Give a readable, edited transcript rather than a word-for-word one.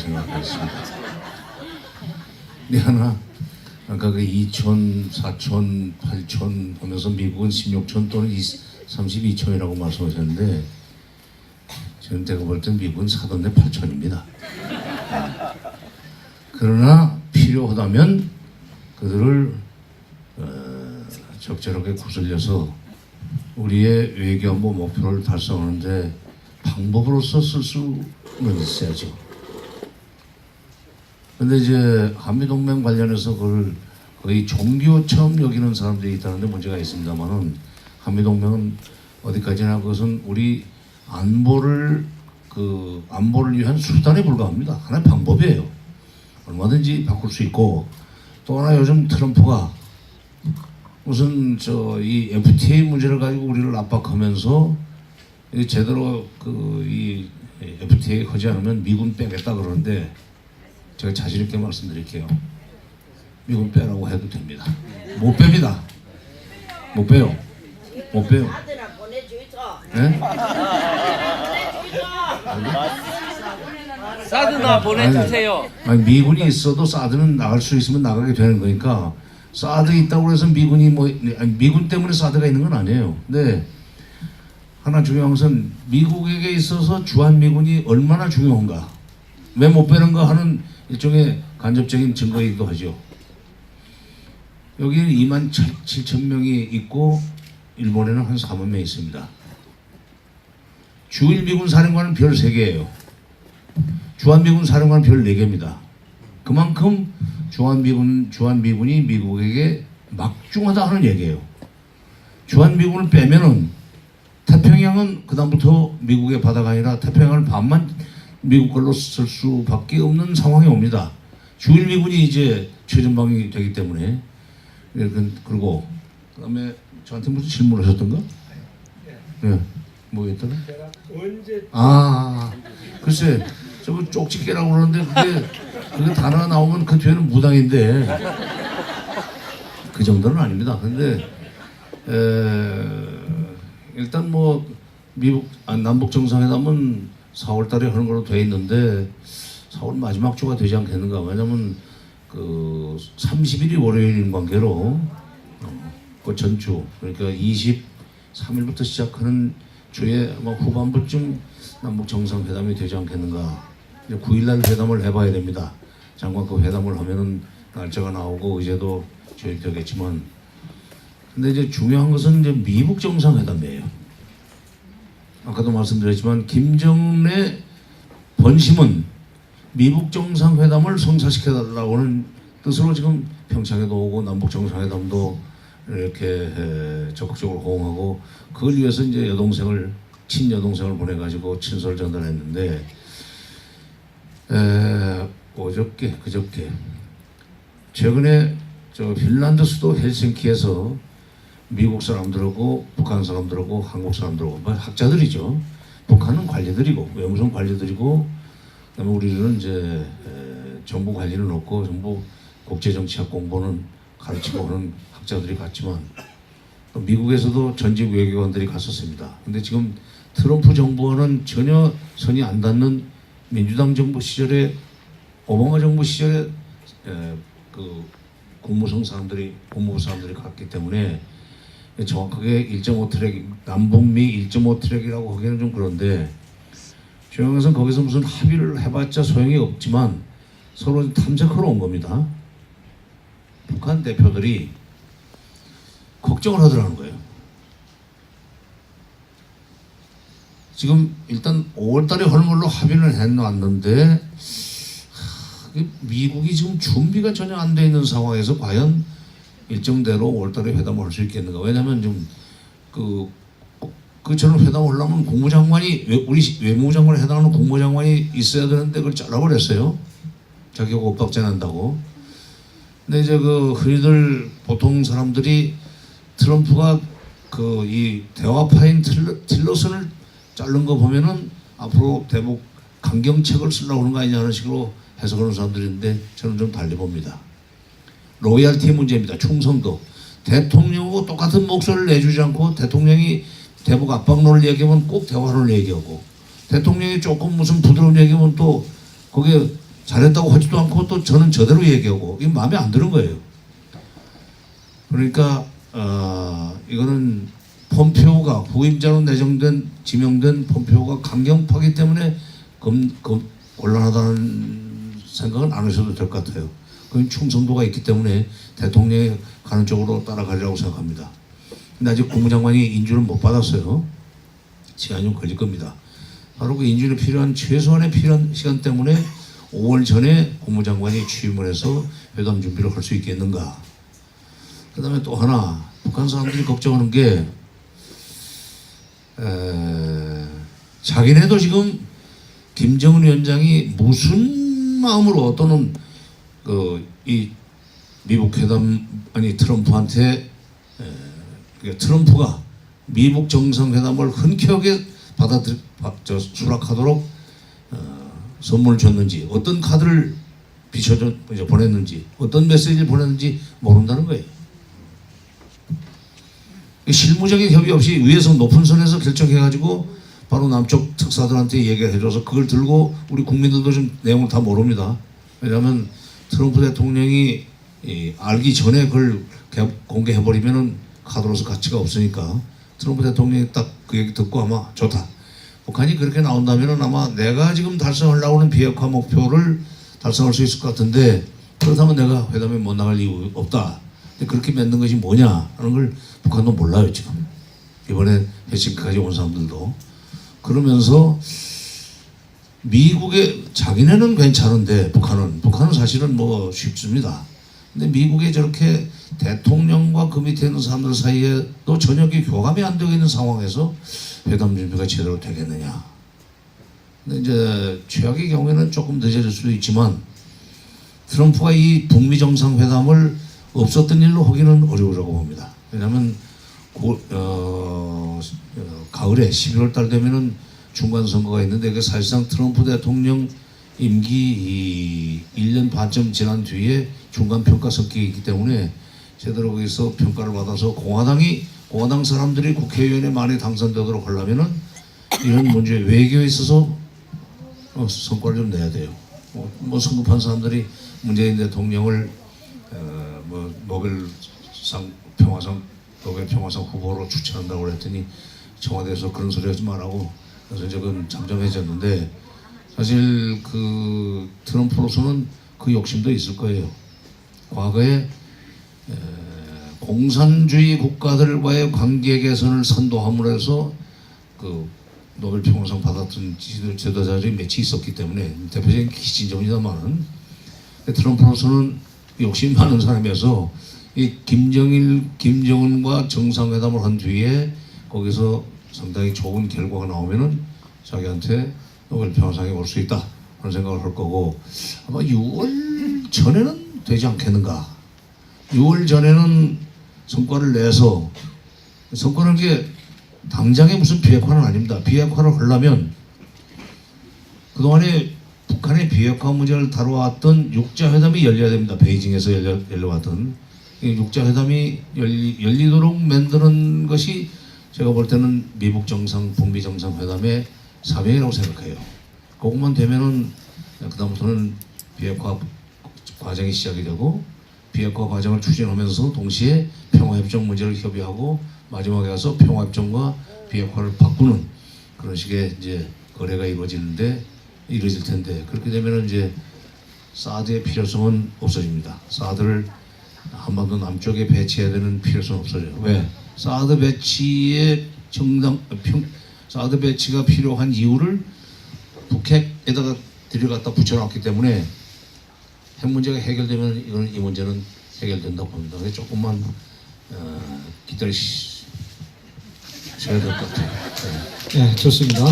생각했습니다. 근데 하나 아까 그 2천, 4천, 8천 보면서 미국은 16천 또는 32천이라고 말씀하셨는데 저는 제가 볼 땐 미국은 사돈네 8천입니다. 그러나 필요하다면 그들을 적절하게 구슬려서 우리의 외교안보 목표를 달성하는데 방법으로서 쓸 수는 있어야죠. 근데 이제 한미동맹 관련해서 그걸 거의 종교처럼 여기는 사람들이 있다는데 문제가 있습니다만은 한미동맹은 어디까지나 그것은 우리 안보를 위한 수단에 불과합니다. 하나의 방법이에요. 얼마든지 바꿀 수 있고 또 하나 요즘 트럼프가 무슨 이 FTA 문제를 가지고 우리를 압박하면서 제대로 이 FTA 하지 않으면 미군 빼겠다 그러는데 제가 자신 있게 말씀드릴게요. 미군 빼라고 해도 됩니다. 못 뺍니다. 못 빼요. 못 빼요. 네? 사드나 보내주세요. 아니, 미군이 있어도 사드는 나갈 수 있으면 나가게 되는 거니까 사드 있다고 해서 미군이 미군 때문에 사드가 있는 건 아니에요. 근데 하나 중요한 것은 미국에게 있어서 주한미군이 얼마나 중요한가, 왜 못 빼는가 하는 일종의 간접적인 증거이기도 하죠. 여기는 2만 7천 명이 있고 일본에는 한 4만 명 있습니다. 주일미군 사령관은 별 3개예요. 주한미군 사령관은 별 4개입니다. 그만큼 주한미군이 미국에게 막중하다 하는 얘기예요. 주한미군을 빼면은 태평양은 그다음부터 미국의 바다가 아니라 태평양을 반만 미국 걸로 쓸 수밖에 없는 상황이 옵니다. 주일미군이 이제 최전방이 되기 때문에. 그리고 그다음에 저한테 무슨 질문을 하셨던가? 네. 뭐였더라? 언제? 글쎄 저거 쪽집게라고 그러는데 그게 단어가 나오면 그 뒤에는 무당인데 그 정도는 아닙니다. 근데 일단 남북 정상회담은 4월달에 하는 걸로 돼 있는데 4월 마지막 주가 되지 않겠는가? 왜냐면 30일이 월요일인 관계로 그 전주, 그러니까 23일부터 시작하는 주에 아마 후반부쯤 남북 정상회담이 되지 않겠는가. 9일날 회담을 해봐야 됩니다. 장관 그 회담을 하면은 날짜가 나오고 의제도 조율되겠지만, 근데 이제 중요한 것은 이제 미북 정상회담이에요. 아까도 말씀드렸지만 김정은의 번심은 미북 정상회담을 성사시켜달라고 하는 뜻으로 지금 평창에도 오고 남북 정상회담도 이렇게 적극적으로 호응하고, 그걸 위해서 이제 친여동생을 보내가지고 친서를 전달했는데, 그저께 최근에 핀란드 수도 헬싱키에서 미국 사람들하고 북한 사람들하고 한국 사람들하고 학자들이죠. 북한은 관리들이고 외무성 관리들이고, 그다음에 우리는 이제 정부 관리는 없고 전부 국제정치학 공부는 가르치고 하는 학자들이 갔지만, 또 미국에서도 전직 외교관들이 갔었습니다. 근데 지금 트럼프 정부와는 전혀 선이 안 닿는 민주당 정부 시절에, 오바마 정부 시절에 국무부 사람들이 갔기 때문에 정확하게 1.5 트랙, 남북미 1.5 트랙이라고 하기에는 좀 그런데, 중요한 것은 거기서 무슨 합의를 해봤자 소용이 없지만 서로 탐색하러 온 겁니다. 북한 대표들이 걱정을 하더라는 거예요. 지금 일단 5월달에 헐물로 합의를 해놨는데 미국이 지금 준비가 전혀 안 돼 있는 상황에서 과연 일정대로 5월달에 회담을 할 수 있겠는가? 왜냐하면 좀 그처럼 회담을 하려면 국무장관이, 우리 외무부 장관에 해당하는 국무장관이 있어야 되는데 그걸 잘라버렸어요. 자기가 엇박자 난다고. 근데 이제 흔히들 보통 사람들이 트럼프가 이 대화파인 틸러슨을 자른 거 보면은 앞으로 대북 강경책을 쓰려고 하는 거 아니냐는 식으로 해석하는 사람들인데, 저는 좀 달리 봅니다. 로열티 문제입니다. 충성도. 대통령하고 똑같은 목소리를 내주지 않고, 대통령이 대북 압박론을 얘기하면 꼭 대화론을 얘기하고, 대통령이 조금 무슨 부드러운 얘기하면 또 거기에 잘했다고 하지도 않고 또 저는 저대로 얘기하고 이게 마음에 안 드는 거예요. 그러니까 이거는 폼페오가 후임자로 지명된 폼페오가 강경파기 때문에 곤란하다는 생각은 안 하셔도 될 것 같아요. 그건 충성도가 있기 때문에 대통령이 가는 쪽으로 따라가리라고 생각합니다. 근데 아직 국무장관이 인준을 못 받았어요. 시간이 좀 걸릴 겁니다. 바로 그 인준이 필요한 최소한의 필요한 시간 때문에 5월 전에 국무장관이 취임을 해서 회담 준비를 할 수 있겠는가. 그 다음에 또 하나 북한 사람들이 걱정하는 게 자기네도 지금 김정은 위원장이 무슨 마음으로 또는 이 미국 회담 아니 트럼프한테 트럼프가 미국 정상회담을 흔쾌하게 수락하도록 선물을 줬는지 어떤 카드를 보냈는지 어떤 메시지를 보냈는지 모른다는 거예요. 실무적인 협의 없이 위에서 높은 선에서 결정해가지고 바로 남쪽 특사들한테 얘기를 해줘서 그걸 들고 우리 국민들도 좀 내용을 다 모릅니다. 왜냐하면 트럼프 대통령이 알기 전에 그걸 공개해버리면은 카드로서 가치가 없으니까 트럼프 대통령이 딱 그 얘기 듣고 아마 좋다. 북한이 그렇게 나온다면은 아마 내가 지금 달성하려고 하는 비핵화 목표를 달성할 수 있을 것 같은데 그렇다면 내가 회담에 못 나갈 이유 없다. 그렇게 맺는 것이 뭐냐 하는 걸 북한도 몰라요 지금. 이번에 헬싱키까지 온 사람들도. 그러면서 미국의 자기네는 괜찮은데 북한은 사실은 뭐 쉽습니다. 근데 미국에 저렇게 대통령과 그 밑에 있는 사람들 사이에도 전혀 교감이 안 되고 있는 상황에서 회담 준비가 제대로 되겠느냐. 근데 이제 최악의 경우에는 조금 늦어질 수도 있지만 트럼프가 이 북미 정상회담을 없었던 일로 하기는 어려우라고 봅니다. 왜냐하면 가을에 11월 달 되면은 중간 선거가 있는데 그 사실상 트럼프 대통령 임기 1년 반쯤 지난 뒤에 중간 평가 선거이기 때문에 제대로 거기서 평가를 받아서 공화당 사람들이 국회의원에 많이 당선되도록 하려면은 이런 문제 외교에 있어서 성과를 좀 내야 돼요. 뭐 성급한 사람들이 문재인 대통령을 노벨 평화상 후보로 추천한다고 그랬더니 청와대에서 그런 소리 하지 말라고 그래서 저건 잠잠해졌는데 사실 그 트럼프로서는 그 욕심도 있을 거예요. 과거에 공산주의 국가들과의 관계 개선을 선도함으로 해서 그 노벨 평화상 받았던 지도자들이 몇이 있었기 때문에 대표적인 키신저입니다만은 트럼프로서는 욕심 많은 사람이어서 이 김정은과 정상회담을 한 뒤에 거기서 상당히 좋은 결과가 나오면은 자기한테 노벨 평화상이 올 수 있다 그런 생각을 할 거고 아마 6월 전에는 되지 않겠는가. 6월 전에는 성과를 내서 성과는 게 당장에 무슨 비핵화는 아닙니다. 비핵화를 하려면 그동안에 북한의 비핵화 문제를 다뤄왔던 육자회담이 열려야 됩니다. 베이징에서 열려왔던 육자회담이 열리도록 만드는 것이 제가 볼 때는 미국 정상, 북미 정상회담의 사명이라고 생각해요. 그것만 되면은 그다음부터는 비핵화 과정이 시작이 되고 비핵화 과정을 추진하면서 동시에 평화협정 문제를 협의하고 마지막에 가서 평화협정과 비핵화를 바꾸는 그런 식의 이제 거래가 이루어질 텐데 그렇게 되면은 이제 사드의 필요성은 없어집니다. 사드를 한반도 남쪽에 배치해야 되는 필요성은 없어져요. 왜? 사드 배치가 필요한 이유를 북핵에다가 들여갖다 붙여놨기 때문에 핵 문제가 해결되면 이 문제는 해결된다고 봅니다. 조금만 기다리셔야 될 것 같아요. 네, 좋습니다.